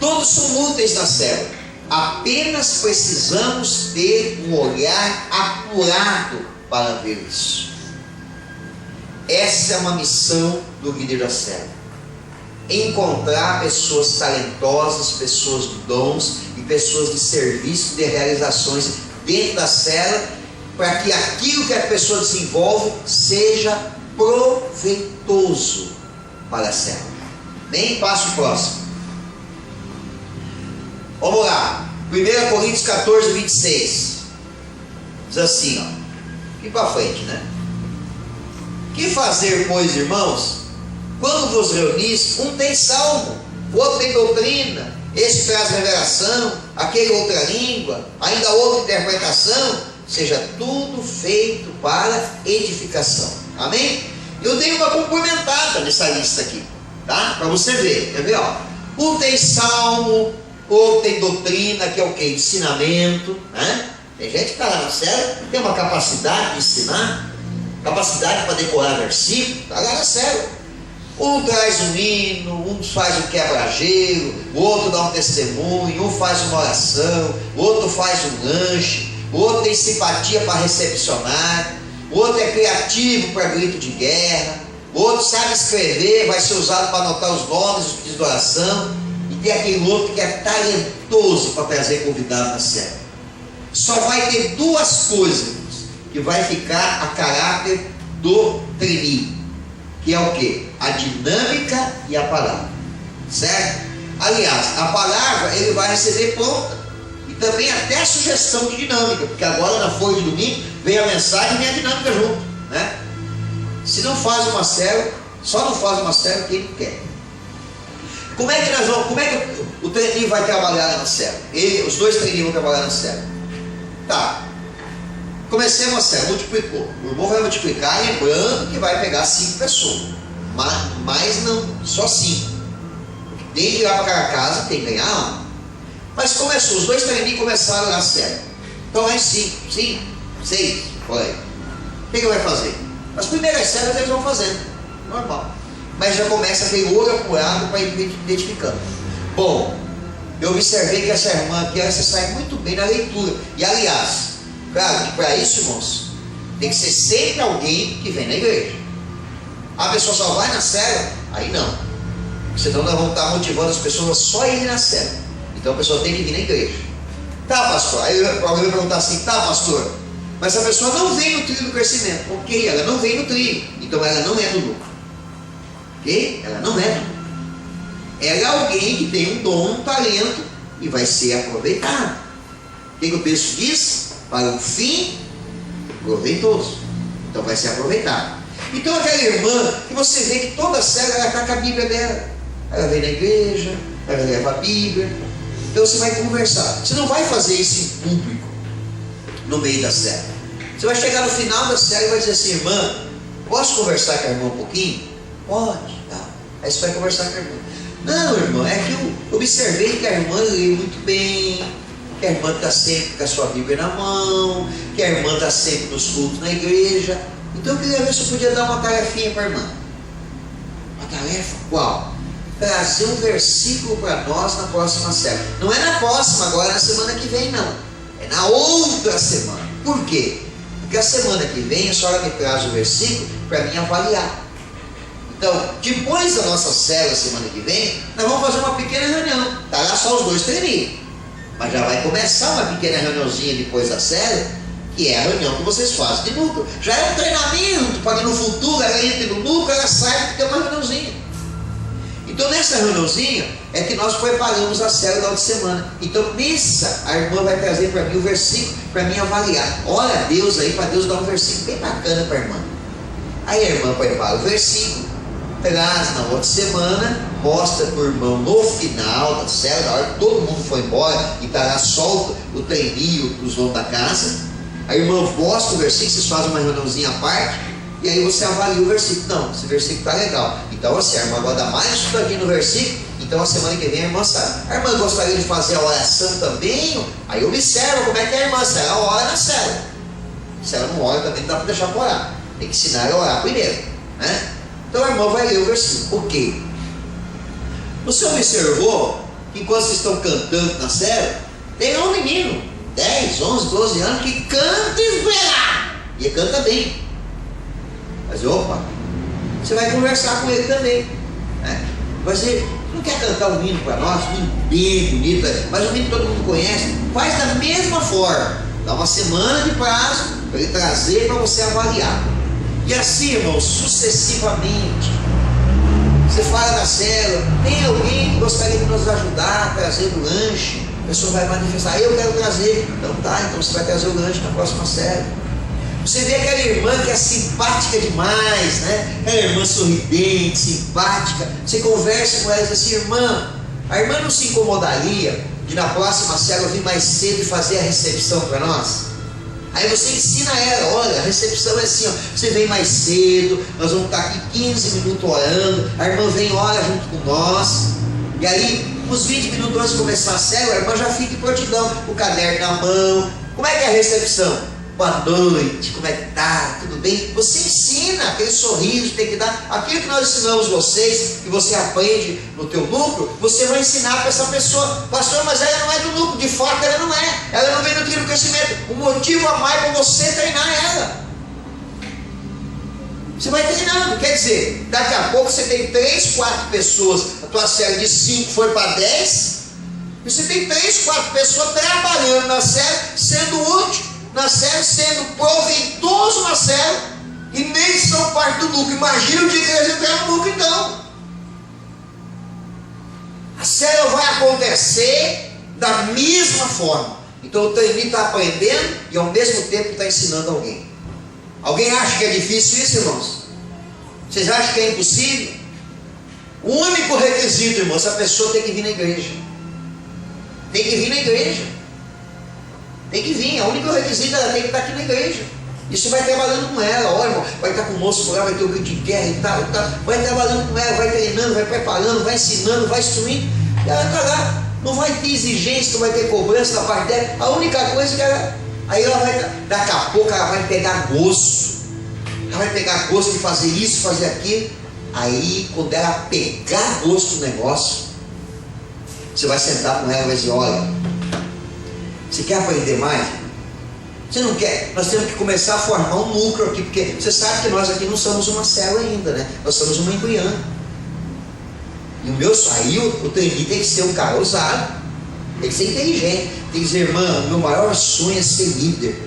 Todos são úteis na célula. Apenas precisamos ter um olhar apurado para ver isso. Essa é uma missão do líder da célula: encontrar pessoas talentosas, pessoas de dons e pessoas de serviço, de realizações dentro da célula, para que aquilo que a pessoa desenvolve seja proveitoso para a célula. Nem passo próximo. Vamos lá, 1 Coríntios 14, 26. Diz assim, aqui para frente, né? Que fazer, pois, irmãos? Quando vos reunis, um tem salmo, o outro tem doutrina, esse traz revelação, aquele outra língua, ainda outra interpretação, seja tudo feito para edificação. Amém? Eu dei uma complementada nessa lista aqui, tá? Para você ver, quer ver? Um tem salmo, outro tem doutrina, que é o que? Ensinamento, né? Tem gente que está lá na célula, tem uma capacidade de ensinar, capacidade para decorar versículo, está lá na célula. Um traz um hino, um faz um quebra-gelo, o outro dá um testemunho, um faz uma oração, o outro faz um lanche, o outro tem simpatia para recepcionar, o outro é criativo para grito de guerra, o outro sabe escrever, vai ser usado para anotar os nomes, os pedidos de oração, e tem aquele outro que é talentoso para trazer convidado na célula. Só vai ter duas coisas que vai ficar a caráter do trainee, que é o quê? A dinâmica e a palavra, certo? Aliás, a palavra ele vai receber pronta, e também até a sugestão de dinâmica, porque agora na folha de domingo vem a mensagem e vem a dinâmica junto, né? Se não faz uma célula, só não faz uma célula quem não quer. Como é que o trainee vai trabalhar na célula? Os dois trainees vão trabalhar na célula. Tá. Comecemos a célula, multiplicou. O irmão vai multiplicar, lembrando que vai pegar 5 pessoas. Mas não, só 5. Tem que ir lá para cada casa, tem que ganhar 1. Mas começou, os dois trainees começaram na célula. Então é 5, 6, olha aí. O que vai fazer? As primeiras células eles vão fazendo, normal. Mas já começa aquele olho apurado para ir identificando. Bom, eu observei que essa irmã aqui, ela se sai muito bem na leitura. E aliás, claro que para isso, irmãos, tem que ser sempre alguém que vem na igreja. A pessoa só vai na célula? Aí não. Senão nós vamos estar motivando as pessoas a só irem na célula. Então a pessoa tem que vir na igreja. Tá, pastor? Aí alguém vai perguntar assim, tá, pastor? Mas a pessoa não vem no trilho do crescimento. Ok, ela não vem no trilho. Então ela não é do lucro. Ok? Ela não é do lucro. Ela é alguém que tem um dom, um talento e vai ser aproveitado. O que o texto diz? Para o fim proveitoso. Então vai ser aproveitado. Então aquela irmã que você vê que toda célula ela está com a Bíblia dela. Ela vem na igreja, ela leva a Bíblia. Então você vai conversar. Você não vai fazer isso em público, no meio da célula. Você vai chegar no final da célula e vai dizer assim, irmã, posso conversar com a irmã um pouquinho? Pode, tá. Aí você vai conversar com a irmã. Não, irmã, é que eu observei que a irmã lê muito bem, que a irmã está sempre com a sua Bíblia na mão, que a irmã está sempre nos cultos na igreja. Então eu queria ver se eu podia dar uma tarefinha para a irmã. Uma tarefa? Qual? Trazer um versículo para nós na próxima célula. Não é na próxima agora, na semana que vem não. É na outra semana. Por quê? Porque a semana que vem a senhora me traz o versículo para mim avaliar. Então, depois da nossa célula semana que vem, nós vamos fazer uma pequena reunião. Está lá só os dois trainees. Mas já vai começar uma pequena reuniãozinha depois da célula, que é a reunião que vocês fazem de núcleo. Já é um treinamento para que no futuro ela entre no núcleo, ela saiba que tem uma reuniãozinha. Então nessa reuniãozinha é que nós preparamos a célula da semana. Então nessa a irmã vai trazer para mim o versículo para mim avaliar. Ora a Deus aí para Deus dar um versículo bem bacana para a irmã. Aí a irmã prepara o versículo, traz na outra semana, mostra para o irmão no final da célula, na hora que todo mundo foi embora e estará solto o trainee, os donos da casa. A irmã mostra o versículo, vocês fazem uma reuniãozinha à parte, e aí você avalia o versículo. Não, esse versículo está legal. Então assim, a irmã vai dar mais isso aqui no versículo, então a semana que vem a irmã sabe. A irmã gostaria de fazer a oração também, aí observa como é que é a irmã, se ela ora na célula. Se ela não ora também não dá para deixar para orar. Tem que ensinar ela a orar primeiro, né? Então a irmã vai ler o versículo. Por quê? Você observou que enquanto vocês estão cantando na célula, tem um menino, 10, 11, 12 anos, que canta esmerado. E ele canta bem. Mas opa, você vai conversar com ele também, né? Você não quer cantar um hino para nós, um hino bem bonito, mas um hino que todo mundo conhece. Faz da mesma forma. Dá uma semana de prazo para ele trazer para você avaliar. E assim, irmãos, sucessivamente. Você fala na célula, tem alguém que gostaria de nos ajudar a trazer o lanche? A pessoa vai manifestar, eu quero trazer. Então tá, então você vai trazer o lanche na próxima célula. Você vê aquela irmã que é simpática demais, né? Aquela irmã sorridente, simpática. Você conversa com ela e diz assim, irmã, a irmã não se incomodaria de na próxima célula vir mais cedo e fazer a recepção para nós? Aí você ensina ela, olha, a recepção é assim, ó, você vem mais cedo, nós vamos estar aqui 15 minutos orando, a irmã vem e ora junto com nós, e aí, uns 20 minutos antes de começar a célula, a irmã já fica em prontidão, o caderno na mão. Como é que é a recepção? boa noite, como é que tá? Tudo bem? Você ensina, aquele sorriso tem que dar. Aquilo que nós ensinamos vocês, que você aprende no teu núcleo, você vai ensinar para essa pessoa. Pastor, mas ela não é do núcleo. De fato ela não é. Ela não vem do trilho do crescimento. O motivo a mais para você treinar ela. Você vai treinando. Quer dizer, daqui a pouco você tem 3, 4 pessoas. A tua série de 5 foi para 10. E você tem 3, 4 pessoas trabalhando na série, sendo útil na série, sendo proveitoso na série, e nem são parte do núcleo. Imagina o dia que eles entrarem no núcleo então. A série vai acontecer da mesma forma. Então o trainee está aprendendo e ao mesmo tempo está ensinando alguém. Alguém acha que é difícil isso, irmãos? Vocês acham que é impossível? O único requisito, irmãos, a pessoa tem que vir na igreja. Tem que vir na igreja. Tem que vir, o único requisito ela tem que estar aqui na igreja. Isso vai trabalhando com ela, ó, irmão, vai estar com o moço por lá, vai ter o grito de guerra e tal, vai trabalhando com ela, vai treinando, vai preparando, vai ensinando, vai instruindo, e ela está lá, não vai ter exigência, não vai ter cobrança da parte dela. A única coisa que ela, aí ela vai, daqui a pouco ela vai pegar gosto, ela vai pegar gosto de fazer isso, fazer aquilo. Aí quando ela pegar gosto do negócio, você vai sentar com ela e vai dizer, olha, você quer aprender mais? Você não quer? Nós temos que começar a formar um núcleo aqui, porque você sabe que nós aqui não somos uma célula ainda, né? Nós somos uma embrião. E o meu saiu, o trainee tem que ser um cara ousado, tem que ser inteligente, tem que dizer, irmão, o meu maior sonho é ser líder.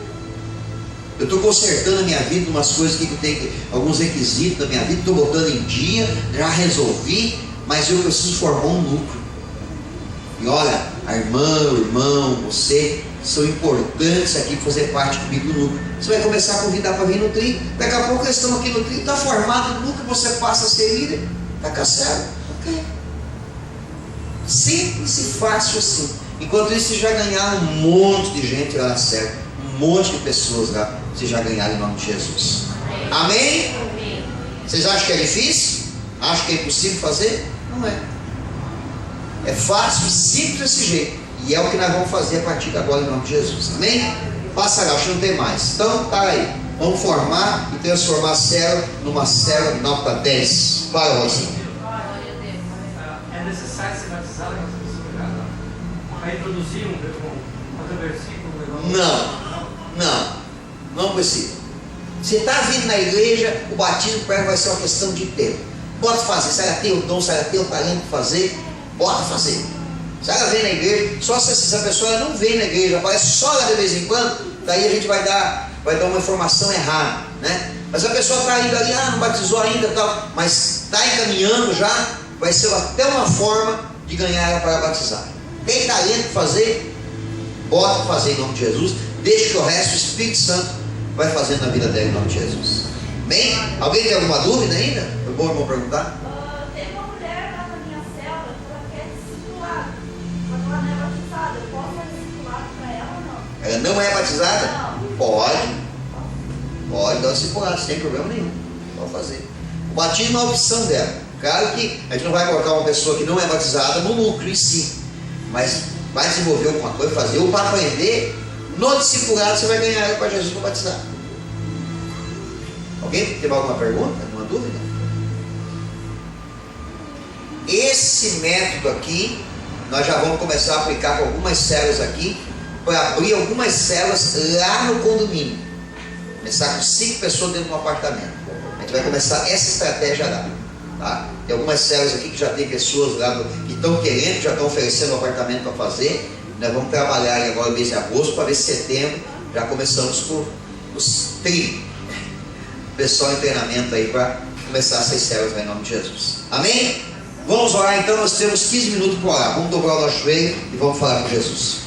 Eu estou consertando a minha vida, umas coisas que eu tenho, alguns requisitos da minha vida, estou botando em dia, já resolvi, mas eu preciso formar um núcleo. E olha, a irmã, o irmão, você são importantes aqui para fazer parte comigo do núcleo. Você vai começar a convidar para vir no trio. Daqui a pouco eles estão aqui no trio, está formado no núcleo, você passa a ser líder. Está cansado? Ok. Simples e fácil assim. Enquanto isso, vocês já ganharam um monte de gente lá na série, um monte de pessoas lá, vocês já ganharam em nome de Jesus. Amém? Vocês acham que é difícil? Acham que é impossível fazer? Não é. É fácil e simples desse jeito. E é o que nós vamos fazer a partir de agora em nome de Jesus. Amém? Passa lá, acho que não tem mais. Então, tá aí. Vamos formar e transformar a célula numa célula de nota 10. Para, Rosinha. É necessário ser batizado para ser superado? Para introduzir um versículo? Não precisa. Você está vindo na igreja, o batismo para ela vai ser uma questão de tempo. Pode fazer, se ela tem o dom, se ela tem o talento de fazer, pode fazer. Se ela vem na igreja, só se essa pessoa não vem na igreja, aparece só lá de vez em quando, daí a gente vai dar uma informação errada, né? Mas a pessoa está indo ali, não batizou ainda, tal, mas está encaminhando já, vai ser até uma forma de ganhar ela para batizar. Tem talento de fazer, bota fazer em nome de Jesus, deixa que o resto, o Espírito Santo vai fazendo na vida dela em nome de Jesus. Bem? Alguém tem alguma dúvida ainda? Foi bom, irmão, perguntar? Tem uma mulher lá na minha célula que ela quer discipulado, mas ela não é batizada. Eu posso fazer discipulado para ela ou não? Ela não é batizada? Não. Pode dar discipulado, sem problema nenhum. Pode fazer. O batismo é uma opção dela. Claro que a gente não vai colocar uma pessoa que não é batizada no núcleo em si, mas vai desenvolver alguma coisa, fazer, ou para aprender, no discipulado você vai ganhar ela para Jesus para batizar. Alguém tem alguma pergunta? Alguma dúvida? Esse método aqui, nós já vamos começar a aplicar com algumas células aqui, para abrir algumas células lá no condomínio. Começar com 5 pessoas dentro de um apartamento. A gente vai começar essa estratégia lá. Tá? Tem algumas células aqui que já tem pessoas lá que estão querendo, já estão oferecendo um apartamento para fazer. Nós vamos trabalhar agora no mês de agosto, para ver se setembro já começamos com os tri. Pessoal em treinamento aí para começar essas células em nome de Jesus. Amém? Vamos orar então, nós temos 15 minutos para orar. Vamos dobrar o nosso joelho e vamos falar com Jesus.